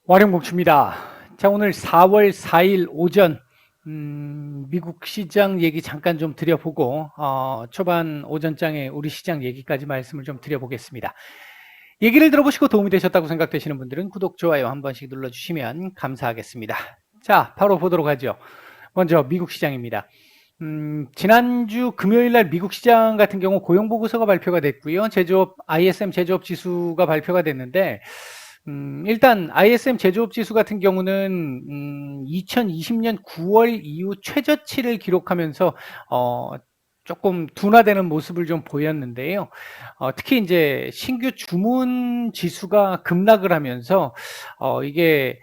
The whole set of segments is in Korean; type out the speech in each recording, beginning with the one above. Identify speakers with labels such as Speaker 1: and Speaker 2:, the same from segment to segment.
Speaker 1: 와룡복추입니다. 자, 오늘 4월 4일 오전 미국 시장 얘기 잠깐 좀 드려보고 초반 오전장에 우리 시장 얘기까지 말씀을 좀 드려보겠습니다. 얘기를 들어보시고 도움이 되셨다고 생각되시는 분들은 구독, 좋아요 한 번씩 눌러주시면 감사하겠습니다. 자, 바로 보도록 하죠. 먼저 미국 시장입니다. 지난주 금요일 날 미국 시장 같은 경우 고용보고서가 발표가 됐고요. ISM 제조업 지수가 발표가 됐는데 일단 ISM 제조업 지수 같은 경우는 2020년 9월 이후 최저치를 기록하면서 조금 둔화되는 모습을 좀 보였는데요. 특히 이제 신규 주문 지수가 급락을 하면서 이게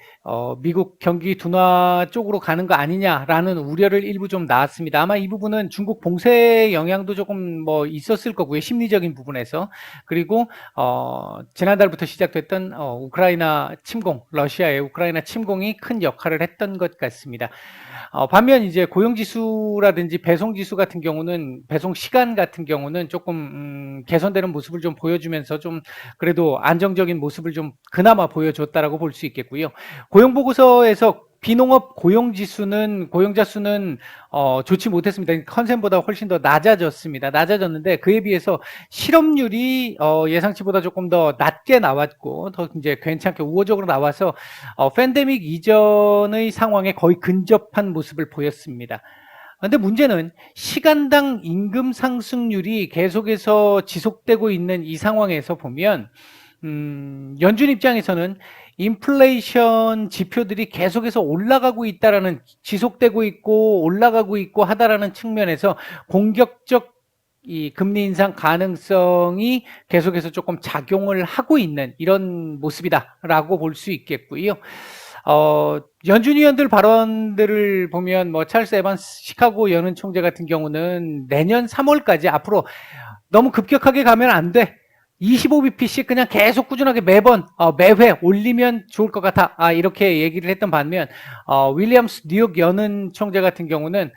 Speaker 1: 미국 경기 둔화 쪽으로 가는 거 아니냐라는 우려를 일부 좀 나왔습니다. 아마 이 부분은 중국 봉쇄 영향도 조금 뭐 있었을 거고요. 심리적인 부분에서. 그리고 지난달부터 시작됐던 우크라이나 침공, 러시아의 우크라이나 침공이 큰 역할을 했던 것 같습니다. 반면 이제 고용지수라든지 배송지수 같은 경우는 배송 시간 같은 경우는 조금 개선되는 모습을 좀 보여주면서 좀 그래도 안정적인 모습을 좀 그나마 보여줬다라고 볼 수 있겠고요. 고용보고서에서 비농업 고용자 수는 좋지 못했습니다. 컨센보다 훨씬 더 낮아졌습니다. 낮아졌는데 그에 비해서 실업률이 예상치보다 조금 더 낮게 나왔고 더 이제 괜찮게 우호적으로 나와서 팬데믹 이전의 상황에 거의 근접한 모습을 보였습니다. 근데 문제는 시간당 임금 상승률이 계속해서 지속되고 있는 이 상황에서 보면 연준 입장에서는 인플레이션 지표들이 계속해서 올라가고 있다라는 지속되고 있고 올라가고 있고 하다라는 측면에서 공격적 이 금리 인상 가능성이 계속해서 조금 작용을 하고 있는 이런 모습이다라고 볼 수 있겠고요. 연준 위원들 발언들을 보면 뭐 찰스 에반스 시카고 연은 총재 같은 경우는 내년 3월까지 앞으로 너무 급격하게 가면 안 돼. 25bp씩 그냥 계속 꾸준하게 매번 매회 올리면 좋을 것 같아. 이렇게 얘기를 했던 반면 윌리엄스 뉴욕 연은 총재 같은 경우는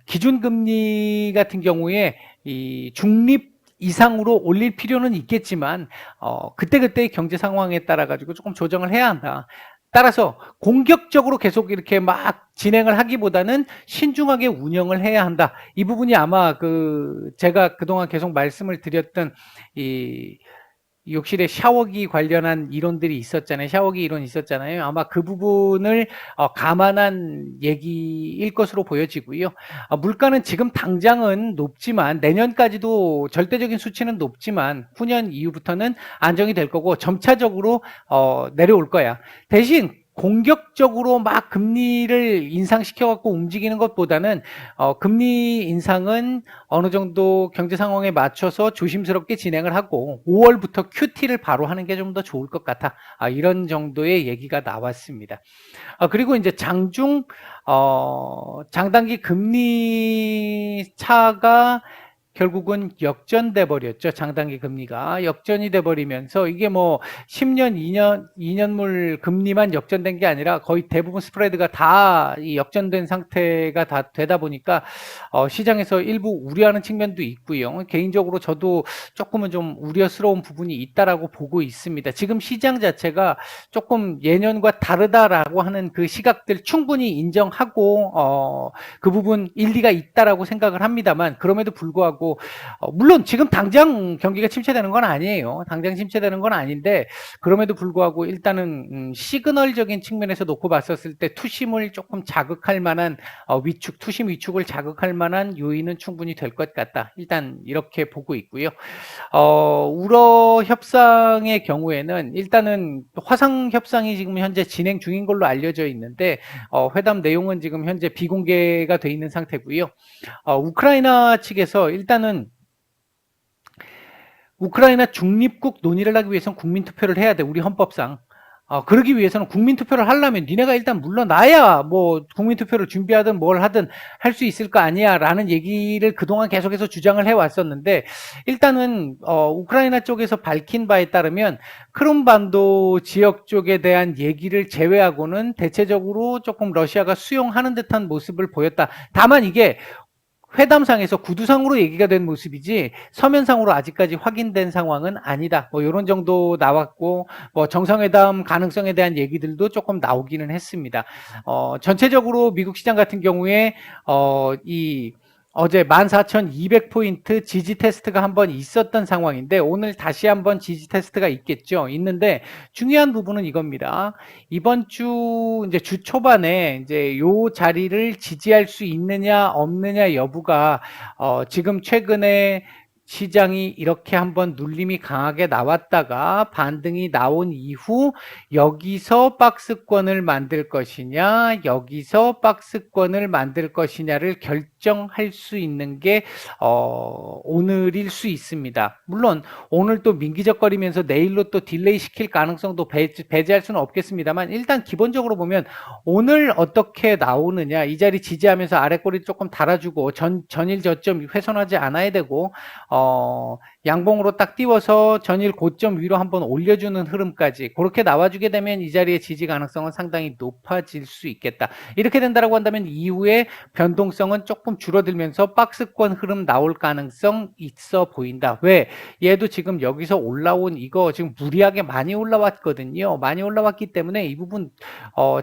Speaker 1: 기준금리 같은 경우에 이 중립 이상으로 올릴 필요는 있겠지만 그때그때의 경제 상황에 따라 가지고 조금 조정을 해야 한다. 따라서 공격적으로 계속 이렇게 막 진행을 하기보다는 신중하게 운영을 해야 한다. 이 부분이 아마 제가 그동안 계속 말씀을 드렸던 이 욕실에 샤워기 관련한 이론들이 있었잖아요. 샤워기 이론 있었잖아요. 아마 그 부분을 감안한 얘기일 것으로 보여지고요. 물가는 지금 당장은 높지만 내년까지도 절대적인 수치는 높지만 후년 이후부터는 안정이 될 거고 점차적으로 내려올 거야. 대신 공격적으로 막 금리를 인상시켜 갖고 움직이는 것보다는 금리 인상은 어느 정도 경제 상황에 맞춰서 조심스럽게 진행을 하고 5월부터 QT를 바로 하는 게 좀 더 좋을 것 같아. 이런 정도의 얘기가 나왔습니다. 그리고 이제 장단기 금리 차가 결국은 역전돼 버렸죠. 장단기 금리가 역전이 돼 버리면서 이게 뭐 10년, 2년물 금리만 역전된 게 아니라 거의 대부분 스프레드가 다 이 역전된 상태가 다 되다 보니까 시장에서 일부 우려하는 측면도 있고요. 개인적으로 저도 조금은 좀 우려스러운 부분이 있다라고 보고 있습니다. 지금 시장 자체가 조금 예년과 다르다라고 하는 그 시각들 충분히 인정하고 그 부분 일리가 있다라고 생각을 합니다만 그럼에도 불구하고 물론 지금 당장 경기가 침체되는 건 아니에요. 당장 침체되는 건 아닌데 그럼에도 불구하고 일단은 시그널적인 측면에서 놓고 봤었을 때 투심을 조금 자극할 만한 투심 위축을 자극할 만한 요인은 충분히 될 것 같다. 일단 이렇게 보고 있고요. 우러 협상의 경우에는 일단은 화상 협상이 지금 현재 진행 중인 걸로 알려져 있는데 회담 내용은 지금 현재 비공개가 돼 있는 상태고요. 우크라이나 측에서 일단은 우크라이나 중립국 논의를 하기 위해서는 국민투표를 해야 돼. 우리 헌법상. 그러기 위해서는 국민투표를 하려면 니네가 일단 물러나야 뭐 국민투표를 준비하든 뭘 하든 할 수 있을 거 아니야 라는 얘기를 그동안 계속해서 주장을 해왔었는데 일단은 우크라이나 쪽에서 밝힌 바에 따르면 크림반도 지역 쪽에 대한 얘기를 제외하고는 대체적으로 조금 러시아가 수용하는 듯한 모습을 보였다. 다만 이게 회담상에서 구두상으로 얘기가 된 모습이지 서면상으로 아직까지 확인된 상황은 아니다. 뭐 이런 정도 나왔고 뭐 정상회담 가능성에 대한 얘기들도 조금 나오기는 했습니다. 전체적으로 미국 시장 같은 경우에 이 어제 14,200포인트 지지 테스트가 한번 있었던 상황인데 오늘 다시 한번 지지 테스트가 있겠죠. 있는데 중요한 부분은 이겁니다. 이번 주 이제 주 초반에 이제 요 자리를 지지할 수 있느냐 없느냐 여부가 지금 최근에 시장이 이렇게 한번 눌림이 강하게 나왔다가 반등이 나온 이후 여기서 박스권을 만들 것이냐 여기서 박스권을 만들 것이냐를 결정할 수 있는 게 오늘일 수 있습니다. 물론 오늘 또 민기적거리면서 내일로 또 딜레이 시킬 가능성도 배제할 수는 없겠습니다만 일단 기본적으로 보면 오늘 어떻게 나오느냐 이 자리 지지하면서 아래꼬리 조금 달아주고 전일 저점 훼손하지 않아야 되고 양봉으로 딱 띄워서 전일 고점 위로 한번 올려주는 흐름까지 그렇게 나와주게 되면 이 자리의 지지 가능성은 상당히 높아질 수 있겠다. 이렇게 된다라고 한다면 이후에 변동성은 조금 줄어들면서 박스권 흐름 나올 가능성 있어 보인다. 왜? 얘도 지금 여기서 올라온 이거 지금 무리하게 많이 올라왔거든요. 많이 올라왔기 때문에 이 부분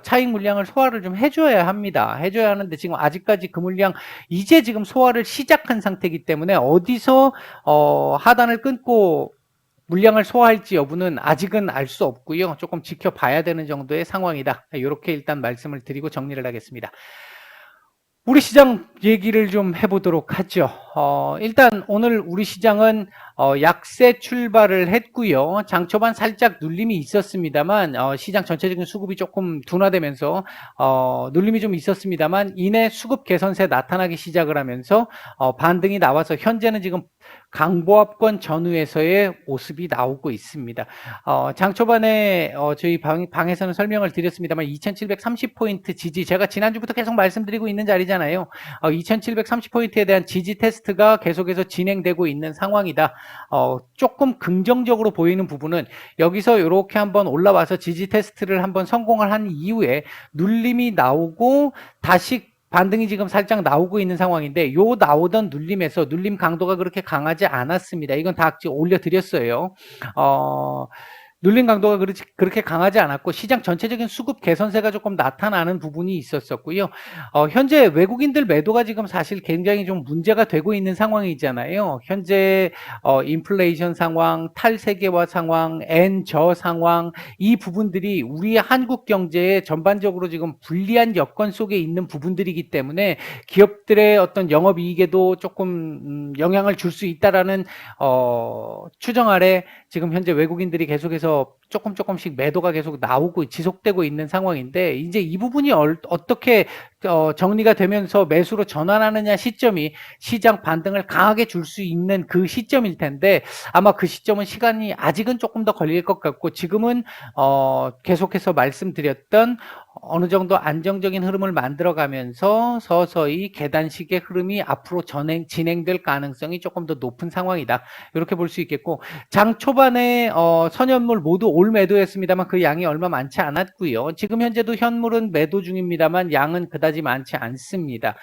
Speaker 1: 차익 물량을 소화를 좀 해줘야 합니다. 해줘야 하는데 지금 아직까지 그 물량 이제 지금 소화를 시작한 상태이기 때문에 어디서 하단을 끊고 물량을 소화할지 여부는 아직은 알 수 없고요. 조금 지켜봐야 되는 정도의 상황이다. 이렇게 일단 말씀을 드리고 정리를 하겠습니다. 우리 시장 얘기를 좀 해보도록 하죠. 일단 오늘 우리 시장은 약세 출발을 했고요. 장 초반 살짝 눌림이 있었습니다만 시장 전체적인 수급이 조금 둔화되면서 눌림이 좀 있었습니다만 이내 수급 개선세 나타나기 시작을 하면서 반등이 나와서 현재는 지금 강보합권 전후에서의 모습이 나오고 있습니다. 장 초반에 저희 방에서는 설명을 드렸습니다만 2730포인트 지지 제가 지난주부터 계속 말씀드리고 있는 자리잖아요. 2730포인트에 대한 지지 테스트가 계속해서 진행되고 있는 상황이다. 조금 긍정적으로 보이는 부분은 여기서 이렇게 한번 올라와서 지지 테스트를 한번 성공을 한 이후에 눌림이 나오고 다시 반등이 지금 살짝 나오고 있는 상황인데 요 나오던 눌림에서 눌림 강도가 그렇게 강하지 않았습니다. 이건 다 올려드렸어요. 눌림 강도가 그렇게 강하지 않았고 시장 전체적인 수급 개선세가 조금 나타나는 부분이 있었었고요. 현재 외국인들 매도가 지금 사실 굉장히 좀 문제가 되고 있는 상황이잖아요. 현재 인플레이션 상황, 탈세계화 상황, 엔저 상황 이 부분들이 우리 한국 경제에 전반적으로 지금 불리한 여건 속에 있는 부분들이기 때문에 기업들의 어떤 영업이익에도 조금 영향을 줄 수 있다라는 추정 아래 지금 현재 외국인들이 계속해서 조금씩 매도가 계속 나오고 지속되고 있는 상황인데 이제 이 부분이 어떻게 정리가 되면서 매수로 전환하느냐 시점이 시장 반등을 강하게 줄 수 있는 그 시점일 텐데 아마 그 시점은 시간이 아직은 조금 더 걸릴 것 같고 지금은 계속해서 말씀드렸던 어느 정도 안정적인 흐름을 만들어가면서 서서히 계단식의 흐름이 앞으로 진행될 가능성이 조금 더 높은 상황이다. 이렇게 볼 수 있겠고 장 초반에 선현물 모두 올 매도했습니다만 그 양이 얼마 많지 않았고요. 지금 현재도 현물은 매도 중입니다만 양은 그다지 많지 않습니다.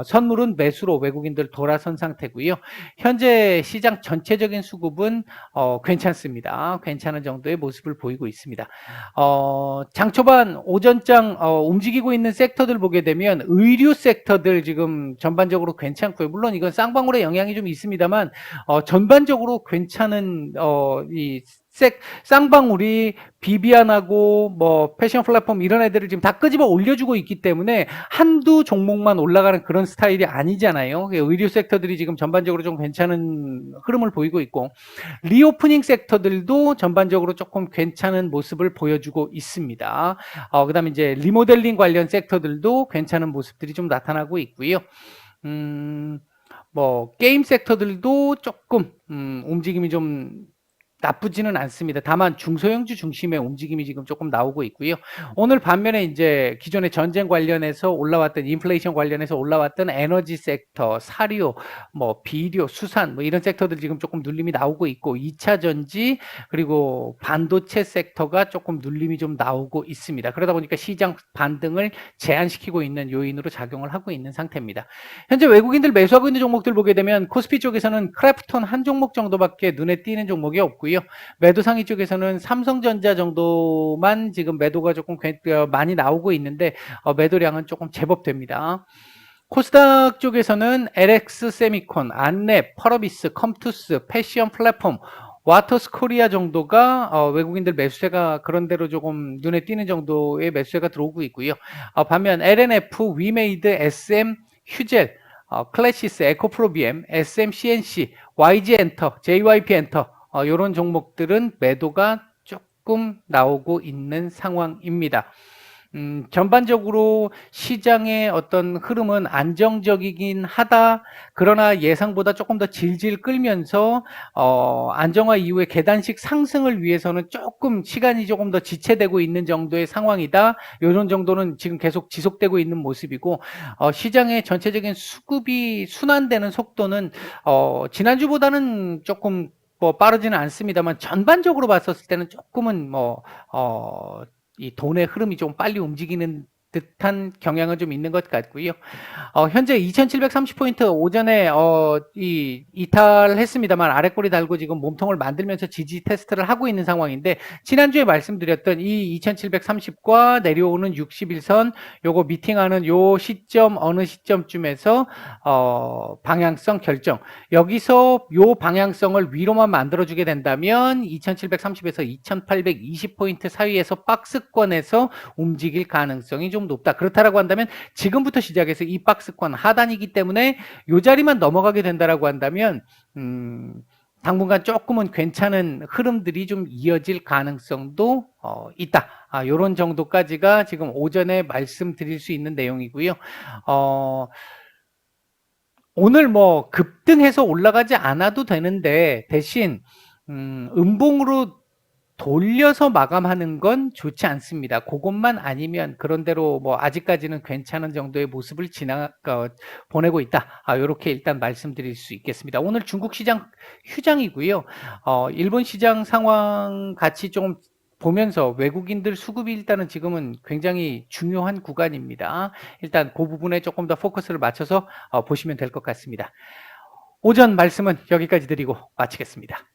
Speaker 1: 선물은 매수로 외국인들 돌아선 상태고요. 현재 시장 전체적인 수급은 괜찮습니다. 괜찮은 정도의 모습을 보이고 있습니다. 장 초반 오전장 움직이고 있는 섹터들 보게 되면 의류 섹터들 지금 전반적으로 괜찮고요. 물론 이건 쌍방울의 영향이 좀 있습니다만 전반적으로 괜찮은 이 쌍방울이 비비안하고 뭐 패션 플랫폼 이런 애들을 지금 다 끄집어 올려주고 있기 때문에 한두 종목만 올라가는 그런 스타일이 아니잖아요. 의류 섹터들이 지금 전반적으로 좀 괜찮은 흐름을 보이고 있고 리오프닝 섹터들도 전반적으로 조금 괜찮은 모습을 보여주고 있습니다. 그다음에 이제 리모델링 관련 섹터들도 괜찮은 모습들이 좀 나타나고 있고요. 뭐 게임 섹터들도 조금 움직임이 좀 나쁘지는 않습니다. 다만 중소형주 중심의 움직임이 지금 조금 나오고 있고요. 오늘 반면에 이제 기존의 전쟁 관련해서 올라왔던 인플레이션 관련해서 올라왔던 에너지 섹터, 사료, 뭐 비료, 수산 뭐 이런 섹터들 지금 조금 눌림이 나오고 있고 2차 전지 그리고 반도체 섹터가 조금 눌림이 좀 나오고 있습니다. 그러다 보니까 시장 반등을 제한시키고 있는 요인으로 작용을 하고 있는 상태입니다. 현재 외국인들 매수하고 있는 종목들 보게 되면 코스피 쪽에서는 크래프톤 한 종목 정도밖에 눈에 띄는 종목이 없고요. 매도 상위 쪽에서는 삼성전자 정도만 지금 매도가 조금 많이 나오고 있는데 매도량은 조금 제법 됩니다. 코스닥 쪽에서는 LX 세미콘, 안랩, 펄어비스, 컴투스, 패션 플랫폼, 와터스 코리아 정도가 외국인들 매수세가 그런대로 조금 눈에 띄는 정도의 매수세가 들어오고 있고요. 반면 LNF, 위메이드, SM, 휴젤, 클래시스, 에코프로비엠, SM, CNC, YG 엔터, JYP 엔터 이런 종목들은 매도가 조금 나오고 있는 상황입니다. 전반적으로 시장의 어떤 흐름은 안정적이긴 하다. 그러나 예상보다 조금 더 질질 끌면서 안정화 이후에 계단식 상승을 위해서는 조금 시간이 조금 더 지체되고 있는 정도의 상황이다. 이런 정도는 지금 계속 지속되고 있는 모습이고 시장의 전체적인 수급이 순환되는 속도는 지난주보다는 조금 뭐 빠르지는 않습니다만 전반적으로 봤었을 때는 조금은 이 돈의 흐름이 좀 빨리 움직이는 듯한 경향은 좀 있는 것 같고요. 현재 2730포인트 오전에 이탈했습니다만 아래꼬리 달고 지금 몸통을 만들면서 지지 테스트를 하고 있는 상황인데 지난주에 말씀드렸던 이 2730과 내려오는 61선 요거 미팅하는 요 시점 어느 시점쯤에서 방향성 결정 여기서 요 방향성을 위로만 만들어주게 된다면 2730에서 2820포인트 사이에서 박스권에서 움직일 가능성이 좀 높다. 그렇다라고 한다면 지금부터 시작해서 이 박스권 하단이기 때문에 이 자리만 넘어가게 된다라고 한다면 당분간 조금은 괜찮은 흐름들이 좀 이어질 가능성도 있다. 이런 정도까지가 지금 오전에 말씀드릴 수 있는 내용이고요. 오늘 뭐 급등해서 올라가지 않아도 되는데 대신 음봉으로 돌려서 마감하는 건 좋지 않습니다. 그것만 아니면 그런대로 뭐 아직까지는 괜찮은 정도의 모습을 보내고 있다. 이렇게 일단 말씀드릴 수 있겠습니다. 오늘 중국 시장 휴장이고요. 일본 시장 상황 같이 좀 보면서 외국인들 수급이 일단은 지금은 굉장히 중요한 구간입니다. 일단 그 부분에 조금 더 포커스를 맞춰서 보시면 될 것 같습니다. 오전 말씀은 여기까지 드리고 마치겠습니다.